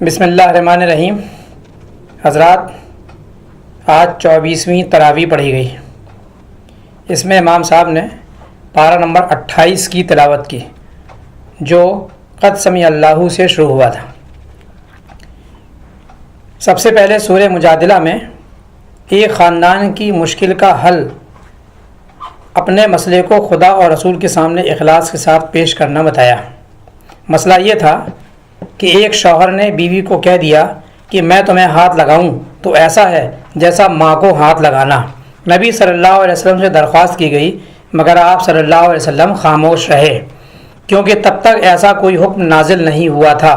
بسم اللہ الرحمن الرحیم۔ حضرات، آج 24ویں تراویح پڑھی گئی۔ اس میں امام صاحب نے پارہ نمبر 28 کی تلاوت کی، جو قد سمع اللہ سے شروع ہوا تھا۔ سب سے پہلے سورہ مجادلہ میں ایک خاندان کی مشکل کا حل اپنے مسئلے کو خدا اور رسول کے سامنے اخلاص کے ساتھ پیش کرنا بتایا۔ مسئلہ یہ تھا کہ ایک شوہر نے بیوی کو کہہ دیا کہ میں تمہیں ہاتھ لگاؤں تو ایسا ہے جیسا ماں کو ہاتھ لگانا۔ نبی صلی اللہ علیہ وسلم سے درخواست کی گئی، مگر آپ صلی اللہ علیہ وسلم خاموش رہے، کیونکہ تب تک ایسا کوئی حکم نازل نہیں ہوا تھا۔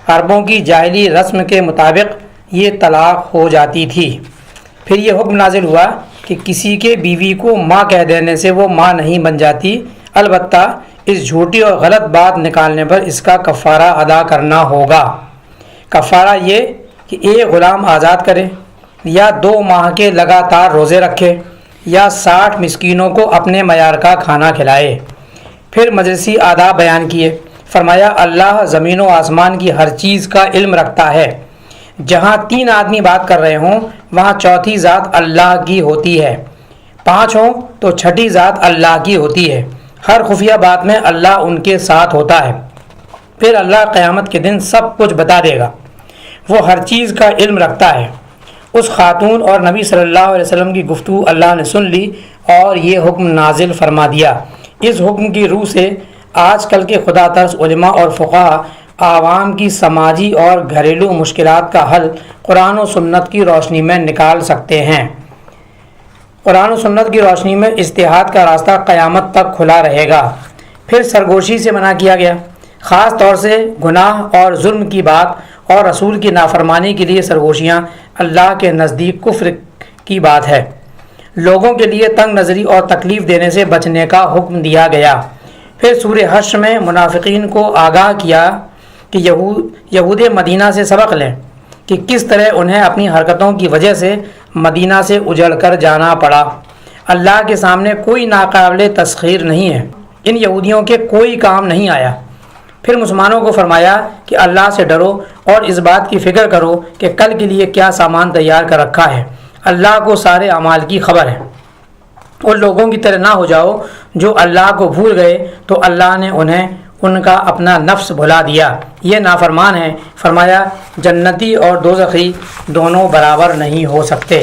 عربوں کی جاہلی رسم کے مطابق یہ طلاق ہو جاتی تھی۔ پھر یہ حکم نازل ہوا کہ کسی کے بیوی کو ماں کہہ دینے سے وہ ماں نہیں بن جاتی، البتہ اس جھوٹی اور غلط بات نکالنے پر اس کا کفارہ ادا کرنا ہوگا۔ کفارہ یہ کہ ایک غلام آزاد کرے، یا 2 ماہ کے لگاتار روزے رکھے، یا 60 مسکینوں کو اپنے معیار کا کھانا کھلائے۔ پھر مجلسی آداب بیان کیے۔ فرمایا اللہ زمین و آسمان کی ہر چیز کا علم رکھتا ہے۔ جہاں 3 آدمی بات کر رہے ہوں وہاں چوتھی ذات اللہ کی ہوتی ہے، 5 ہوں تو چھٹی ذات اللہ کی ہوتی ہے۔ ہر خفیہ بات میں اللہ ان کے ساتھ ہوتا ہے۔ پھر اللہ قیامت کے دن سب کچھ بتا دے گا۔ وہ ہر چیز کا علم رکھتا ہے۔ اس خاتون اور نبی صلی اللہ علیہ وسلم کی گفتگو اللہ نے سن لی اور یہ حکم نازل فرما دیا۔ اس حکم کی روح سے آج کل کے خدا ترس علماء اور فقہا عوام کی سماجی اور گھریلو مشکلات کا حل قرآن و سنت کی روشنی میں نکال سکتے ہیں۔ قرآن و سنت کی روشنی میں اجتہاد کا راستہ قیامت تک کھلا رہے گا۔ پھر سرگوشی سے منع کیا گیا، خاص طور سے گناہ اور ظلم کی بات اور رسول کی نافرمانی کے لیے سرگوشیاں اللہ کے نزدیک کفر کی بات ہے۔ لوگوں کے لیے تنگ نظری اور تکلیف دینے سے بچنے کا حکم دیا گیا۔ پھر سورہ حشر میں منافقین کو آگاہ کیا کہ یہود مدینہ سے سبق لیں کہ کس طرح انہیں اپنی حرکتوں کی وجہ سے مدینہ سے اجڑ کر جانا پڑا۔ اللہ کے سامنے کوئی ناقابل تسخیر نہیں ہے، ان یہودیوں کے کوئی کام نہیں آیا۔ پھر مسلمانوں کو فرمایا کہ اللہ سے ڈرو اور اس بات کی فکر کرو کہ کل کے لیے کیا سامان تیار کر رکھا ہے۔ اللہ کو سارے اعمال کی خبر ہے۔ ان لوگوں کی طرح نہ ہو جاؤ جو اللہ کو بھول گئے تو اللہ نے انہیں ان کا اپنا نفس بھلا دیا، یہ نافرمان ہے۔ فرمایا جنتی اور دوزخی دونوں برابر نہیں ہو سکتے۔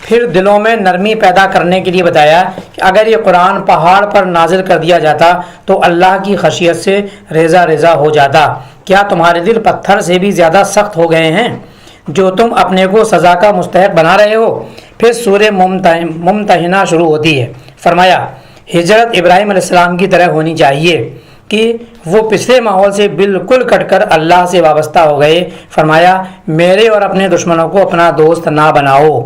پھر دلوں میں نرمی پیدا کرنے کے لیے بتایا کہ اگر یہ قرآن پہاڑ پر نازل کر دیا جاتا تو اللہ کی خشیت سے ریزہ ریزہ ہو جاتا۔ کیا تمہارے دل پتھر سے بھی زیادہ سخت ہو گئے ہیں جو تم اپنے کو سزا کا مستحق بنا رہے ہو؟ پھر سورہ ممتحنہ شروع ہوتی ہے۔ فرمایا ہجرت ابراہیم علیہ السلام کی طرح ہونی چاہیے کہ وہ پچھلے ماحول سے بالکل کٹ کر اللہ سے وابستہ ہو گئے۔ فرمایا میرے اور اپنے دشمنوں کو اپنا دوست نہ بناؤ،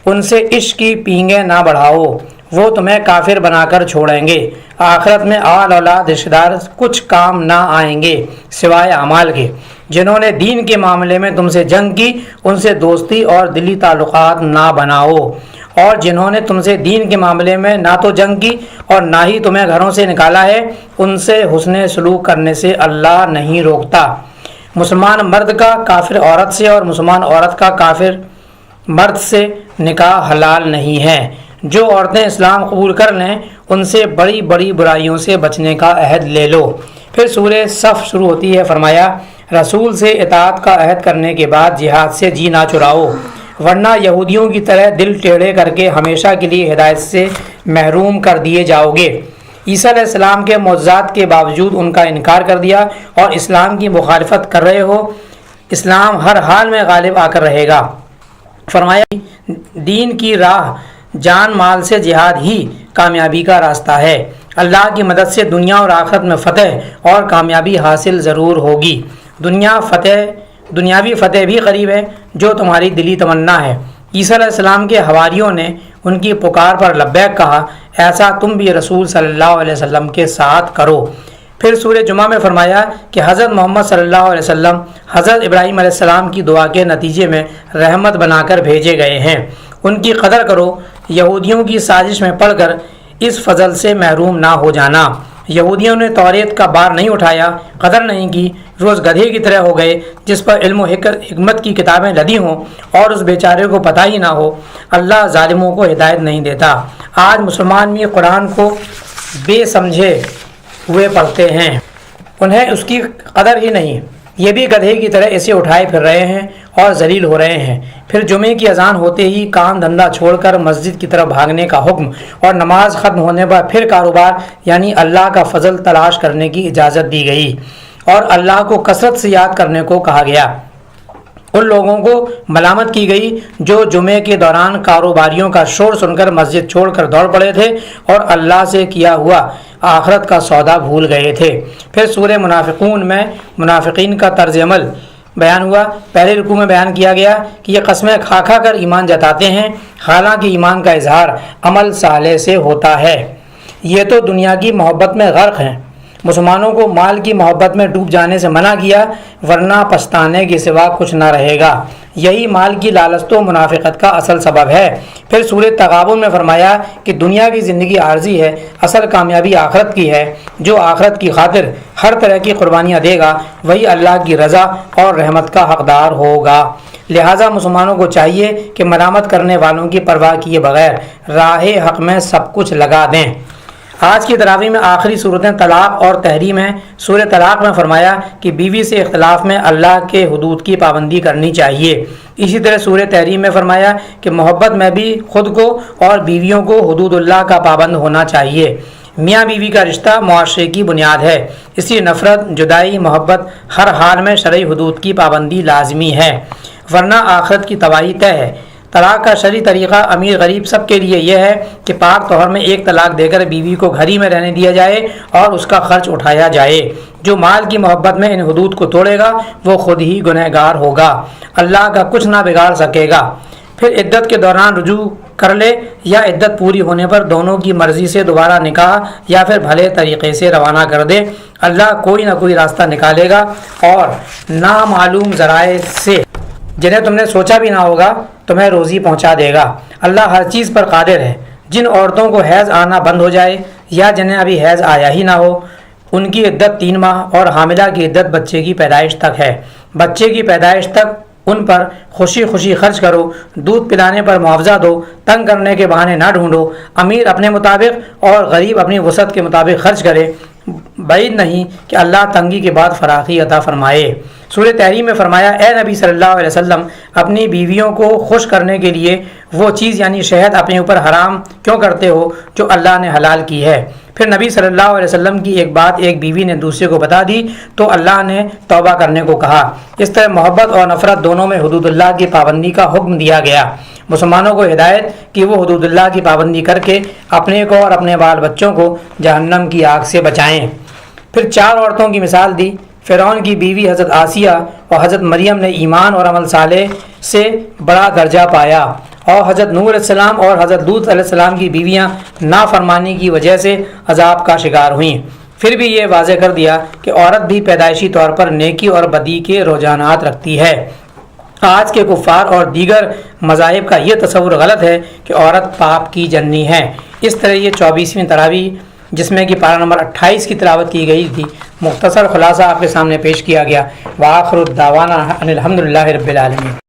ان سے عشق کی پینگیں نہ بڑھاؤ، وہ تمہیں کافر بنا کر چھوڑیں گے۔ آخرت میں آل اولاد رشتہ دار کچھ کام نہ آئیں گے سوائے اعمال کے۔ جنہوں نے دین کے معاملے میں تم سے جنگ کی ان سے دوستی اور دلی تعلقات نہ بناؤ، اور جنہوں نے تم سے دین کے معاملے میں نہ تو جنگ کی اور نہ ہی تمہیں گھروں سے نکالا ہے ان سے حسن سلوک کرنے سے اللہ نہیں روکتا۔ مسلمان مرد کا کافر عورت سے اور مسلمان عورت کا کافر مرد سے نکاح حلال نہیں ہے۔ جو عورتیں اسلام قبول کر لیں ان سے بڑی بڑی برائیوں سے بچنے کا عہد لے لو۔ پھر سورہ صف شروع ہوتی ہے۔ فرمایا رسول سے اطاعت کا عہد کرنے کے بعد جہاد سے جی نہ چراؤ، ورنہ یہودیوں کی طرح دل ٹیڑھے کر کے ہمیشہ کے لیے ہدایت سے محروم کر دیے جاؤ گے۔ عیسیٰ علیہ السلام کے معجزات کے باوجود ان کا انکار کر دیا اور اسلام کی مخالفت کر رہے ہو، اسلام ہر حال میں غالب آ کر رہے گا۔ فرمایا دین کی راہ جان مال سے جہاد ہی کامیابی کا راستہ ہے۔ اللہ کی مدد سے دنیا اور آخرت میں فتح اور کامیابی حاصل ضرور ہوگی۔ دنیاوی فتح بھی قریب ہے جو تمہاری دلی تمنا ہے۔ عیسیٰ علیہ السلام کے حواریوں نے ان کی پکار پر لبیک کہا، ایسا تم بھی رسول صلی اللہ علیہ وسلم کے ساتھ کرو۔ پھر سورہ جمعہ میں فرمایا کہ حضرت محمد صلی اللہ علیہ وسلم حضرت ابراہیم علیہ السلام کی دعا کے نتیجے میں رحمت بنا کر بھیجے گئے ہیں، ان کی قدر کرو۔ یہودیوں کی سازش میں پڑ کر اس فضل سے محروم نہ ہو جانا۔ یہودیوں نے توریت کا بار نہیں اٹھایا، قدر نہیں کی، روز گدھے کی طرح ہو گئے جس پر علم و حکمت کی کتابیں لدی ہوں اور اس بیچارے کو پتہ ہی نہ ہو۔ اللہ ظالموں کو ہدایت نہیں دیتا۔ آج مسلمان بھی قرآن کو بے سمجھے ہوئے پڑھتے ہیں، انہیں اس کی قدر ہی نہیں، یہ بھی گدھے کی طرح اسے اٹھائے پھر رہے ہیں اور ذلیل ہو رہے ہیں۔ پھر جمعے کی اذان ہوتے ہی کام دھندا چھوڑ کر مسجد کی طرف بھاگنے کا حکم، اور نماز ختم ہونے پر پھر کاروبار یعنی اللہ کا فضل تلاش کرنے کی اجازت دی گئی اور اللہ کو کثرت سے یاد کرنے کو کہا گیا۔ ان لوگوں کو ملامت کی گئی جو جمعے کے دوران کاروباریوں کا شور سن کر مسجد چھوڑ کر دوڑ پڑے تھے اور اللہ سے کیا ہوا آخرت کا سودا بھول گئے تھے۔ پھر سورہ منافقون میں منافقین کا طرز عمل بیان ہوا۔ پہلے رکوع میں بیان کیا گیا کہ یہ قسمیں کھا کھا کر ایمان جتاتے ہیں، حالانکہ ایمان کا اظہار عمل صالح سے ہوتا ہے۔ یہ تو دنیا کی محبت میں غرق ہیں۔ مسلمانوں کو مال کی محبت میں ڈوب جانے سے منع کیا، ورنہ پچھتانے کے سوا کچھ نہ رہے گا۔ یہی مال کی لالچ تو منافقت کا اصل سبب ہے۔ پھر سورہ تغابن میں فرمایا کہ دنیا کی زندگی عارضی ہے، اصل کامیابی آخرت کی ہے۔ جو آخرت کی خاطر ہر طرح کی قربانیاں دے گا وہی اللہ کی رضا اور رحمت کا حقدار ہوگا۔ لہٰذا مسلمانوں کو چاہیے کہ ملامت کرنے والوں کی پرواہ کیے بغیر راہ حق میں سب کچھ لگا دیں۔ آج کی تراویح میں آخری صورتیں طلاق اور تحریم ہیں۔ سورہ طلاق میں فرمایا کہ بیوی سے اختلاف میں اللہ کے حدود کی پابندی کرنی چاہیے۔ اسی طرح سورہ تحریم میں فرمایا کہ محبت میں بھی خود کو اور بیویوں کو حدود اللہ کا پابند ہونا چاہیے۔ میاں بیوی کا رشتہ معاشرے کی بنیاد ہے، اس لیے نفرت، جدائی، محبت ہر حال میں شرعی حدود کی پابندی لازمی ہے، ورنہ آخرت کی تباہی طے ہے۔ طلاق کا شرعی طریقہ امیر غریب سب کے لیے یہ ہے کہ پاک طہر میں ایک طلاق دے کر بیوی کو گھر ہی میں رہنے دیا جائے اور اس کا خرچ اٹھایا جائے۔ جو مال کی محبت میں ان حدود کو توڑے گا وہ خود ہی گنہگار ہوگا، اللہ کا کچھ نہ بگاڑ سکے گا۔ پھر عدت کے دوران رجوع کر لے یا عدت پوری ہونے پر دونوں کی مرضی سے دوبارہ نکاح یا پھر بھلے طریقے سے روانہ کر دے، اللہ کوئی نہ کوئی راستہ نکالے گا اور نامعلوم ذرائع سے جنہیں تم نے سوچا بھی نہ ہوگا تمہیں روزی پہنچا دے گا۔ اللہ ہر چیز پر قادر ہے۔ جن عورتوں کو حیض آنا بند ہو جائے یا جنہیں ابھی حیض آیا ہی نہ ہو، ان کی عدت 3 ماہ اور حاملہ کی عدت بچے کی پیدائش تک ہے۔ بچے کی پیدائش تک ان پر خوشی خوشی خرچ کرو، دودھ پلانے پر معاوضہ دو، تنگ کرنے کے بہانے نہ ڈھونڈو۔ امیر اپنے مطابق اور غریب اپنی وسعت کے مطابق خرچ کرے، بعید نہیں کہ اللہ تنگی کے بعد فراخی عطا فرمائے۔ سورہ تحریم میں فرمایا، اے نبی صلی اللہ علیہ وسلم، اپنی بیویوں کو خوش کرنے کے لیے وہ چیز یعنی شہد اپنے اوپر حرام کیوں کرتے ہو جو اللہ نے حلال کی ہے؟ پھر نبی صلی اللہ علیہ وسلم کی ایک بات ایک بیوی نے دوسرے کو بتا دی تو اللہ نے توبہ کرنے کو کہا۔ اس طرح محبت اور نفرت دونوں میں حدود اللہ کی پابندی کا حکم دیا گیا۔ مسلمانوں کو ہدایت کہ وہ حدود اللہ کی پابندی کر کے اپنے کو اور اپنے بال بچوں کو جہنم کی آگ سے بچائیں۔ پھر 4 عورتوں کی مثال دی۔ فرعون کی بیوی حضرت آسیہ اور حضرت مریم نے ایمان اور عمل صالح سے بڑا درجہ پایا، اور حضرت نوح علیہ السلام اور حضرت لوط علیہ السلام کی بیویاں نافرمانی کی وجہ سے عذاب کا شکار ہوئیں۔ پھر بھی یہ واضح کر دیا کہ عورت بھی پیدائشی طور پر نیکی اور بدی کے رجحانات رکھتی ہے۔ آج کے کفار اور دیگر مذاہب کا یہ تصور غلط ہے کہ عورت پاپ کی جننی ہے۔ اس طرح یہ 24ویں تراویح جس میں کہ پارہ نمبر 28 کی تلاوت کی گئی تھی، مختصر خلاصہ آپ کے سامنے پیش کیا گیا۔ وآخر الدعوانا ان الحمد للہ رب العالمین۔